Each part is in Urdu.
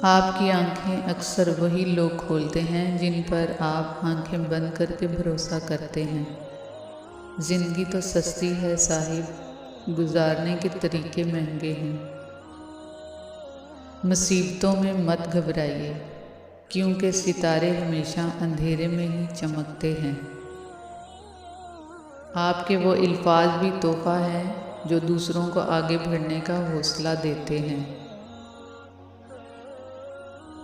آپ کی آنکھیں اکثر وہی لوگ کھولتے ہیں جن پر آپ آنکھیں بند کر کے بھروسہ کرتے ہیں۔ زندگی تو سستی ہے صاحب، گزارنے کے طریقے مہنگے ہیں۔ مصیبتوں میں مت گھبرائیے، کیونکہ ستارے ہمیشہ اندھیرے میں ہی چمکتے ہیں۔ آپ کے وہ الفاظ بھی تحفہ ہیں جو دوسروں کو آگے بڑھنے کا حوصلہ دیتے ہیں۔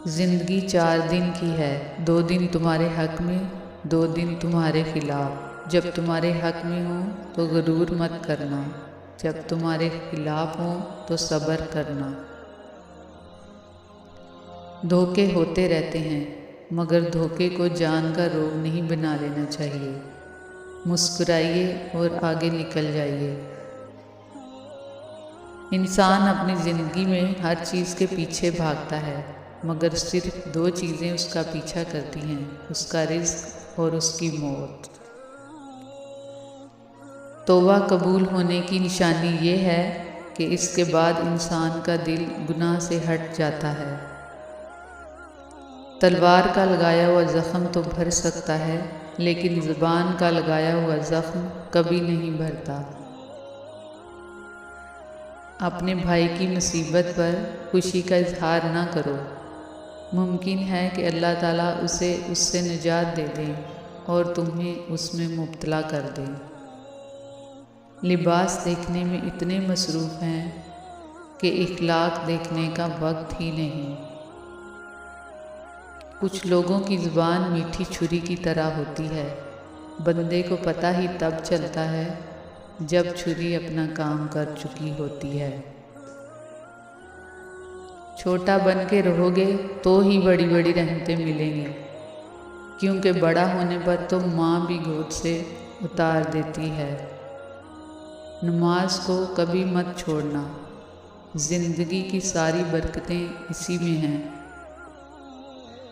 زندگی 4 دن کی ہے، 2 دن تمہارے حق میں، 2 دن تمہارے خلاف۔ جب تمہارے حق میں ہوں تو غرور مت کرنا، جب تمہارے خلاف ہوں تو صبر کرنا۔ دھوکے ہوتے رہتے ہیں، مگر دھوکے کو جان کا روگ نہیں بنا لینا چاہیے۔ مسکرائیے اور آگے نکل جائیے۔ انسان اپنی زندگی میں ہر چیز کے پیچھے بھاگتا ہے، مگر صرف 2 چیزیں اس کا پیچھا کرتی ہیں، اس کا رزق اور اس کی موت۔ توبہ قبول ہونے کی نشانی یہ ہے کہ اس کے بعد انسان کا دل گناہ سے ہٹ جاتا ہے۔ تلوار کا لگایا ہوا زخم تو بھر سکتا ہے، لیکن زبان کا لگایا ہوا زخم کبھی نہیں بھرتا۔ اپنے بھائی کی مصیبت پر خوشی کا اظہار نہ کرو۔ ممکن ہے کہ اللہ تعالیٰ اسے اس سے نجات دے دیں اور تمہیں اس میں مبتلا کر دیں۔ لباس دیکھنے میں اتنے مصروف ہیں کہ اخلاق دیکھنے کا وقت ہی نہیں۔ کچھ لوگوں کی زبان میٹھی چھری کی طرح ہوتی ہے، بندے کو پتہ ہی تب چلتا ہے جب چھری اپنا کام کر چکی ہوتی ہے۔ چھوٹا بن کے رہو گے تو ہی بڑی بڑی رحمتیں ملیں گی، کیونکہ بڑا ہونے پر تو ماں بھی گود سے اتار دیتی ہے۔ نماز کو کبھی مت چھوڑنا، زندگی کی ساری برکتیں اسی میں ہیں۔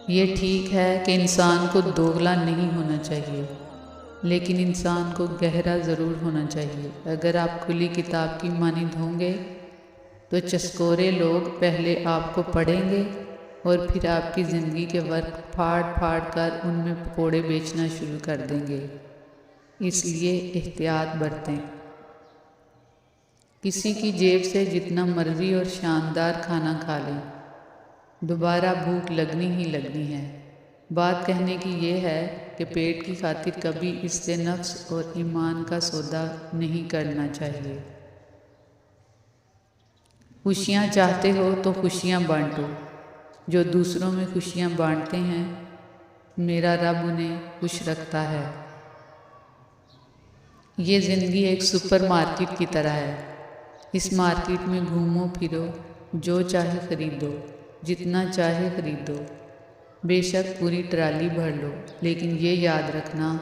یہ ٹھیک ہے کہ انسان کو دوگلا نہیں ہونا چاہیے، لیکن انسان کو گہرا ضرور ہونا چاہیے۔ اگر آپ کھلی کتاب کی مانند ہوں گے تو چسکورے لوگ پہلے آپ کو پڑھیں گے اور پھر آپ کی زندگی کے ورق پھاڑ پھاڑ کر ان میں پکوڑے بیچنا شروع کر دیں گے۔ اس لیے احتیاط برتیں۔ کسی کی جیب سے جتنا مرضی اور شاندار کھانا کھا لیں، دوبارہ بھوک لگنی ہی لگنی ہے۔ بات کہنے کی یہ ہے کہ پیٹ کی خاطر کبھی اس سے نفس اور ایمان کا سودا نہیں کرنا چاہیے۔ خوشیاں چاہتے ہو تو خوشیاں بانٹو۔ جو دوسروں میں خوشیاں بانٹتے ہیں، میرا رب انہیں خوش رکھتا ہے۔ یہ زندگی ایک سپر مارکیٹ کی طرح ہے۔ اس مارکیٹ میں گھومو پھرو، جو چاہے خریدو، جتنا چاہے خریدو، بے شک پوری ٹرالی بھر لو، لیکن یہ یاد رکھنا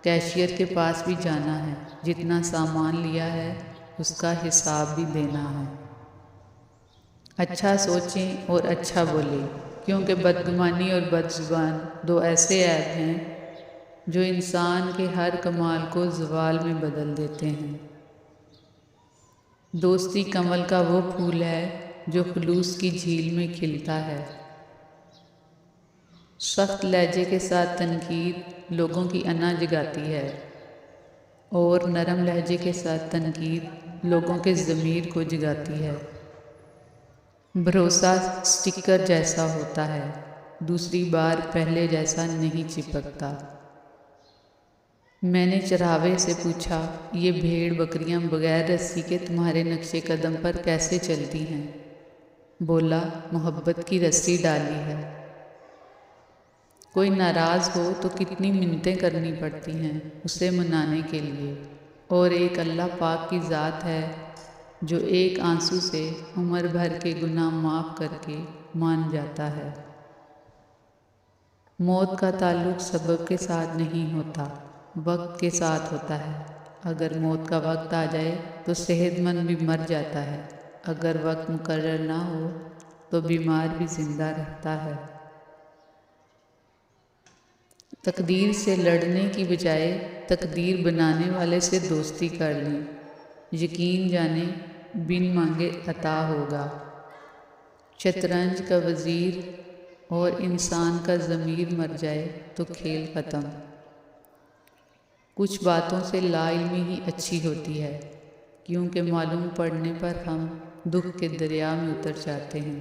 کیشیئر کے پاس بھی جانا ہے، جتنا سامان لیا ہے اس کا حساب بھی دینا ہے۔ اچھا سوچیں اور اچھا بولیں، کیونکہ بدگمانی اور بدزبان 2 ایسے عیب ہیں جو انسان کے ہر کمال کو زوال میں بدل دیتے ہیں۔ دوستی کمل کا وہ پھول ہے جو خلوص کی جھیل میں کھلتا ہے۔ سخت لہجے کے ساتھ تنقید لوگوں کی انا جگاتی ہے، اور نرم لہجے کے ساتھ تنقید لوگوں کے ضمیر کو جگاتی ہے۔ بھروسہ سٹیکر جیسا ہوتا ہے، دوسری بار پہلے جیسا نہیں چپکتا۔ میں نے چراغے سے پوچھا، یہ بھیڑ بکریاں بغیر رسی کے تمہارے نقش قدم پر کیسے چلتی ہیں؟ بولا، محبت کی رسی ڈالی ہے۔ کوئی ناراض ہو تو کتنی منتیں کرنی پڑتی ہیں اسے منانے کے لیے، اور ایک اللہ پاک کی ذات ہے جو ایک آنسو سے عمر بھر کے گناہ معاف کر کے مان جاتا ہے۔ موت کا تعلق سبب کے ساتھ نہیں ہوتا، وقت کے ساتھ ہوتا ہے۔ اگر موت کا وقت آ جائے تو صحت مند بھی مر جاتا ہے، اگر وقت مقرر نہ ہو تو بیمار بھی زندہ رہتا ہے۔ تقدیر سے لڑنے کی بجائے تقدیر بنانے والے سے دوستی کر لیں، یقین جانیں بن مانگے عطا ہوگا۔ شطرنج کا وزیر اور انسان کا ضمیر مر جائے تو کھیل ختم۔ کچھ باتوں سے لا علمی ہی اچھی ہوتی ہے، کیونکہ معلوم پڑنے پر ہم دکھ کے دریا میں اتر جاتے ہیں۔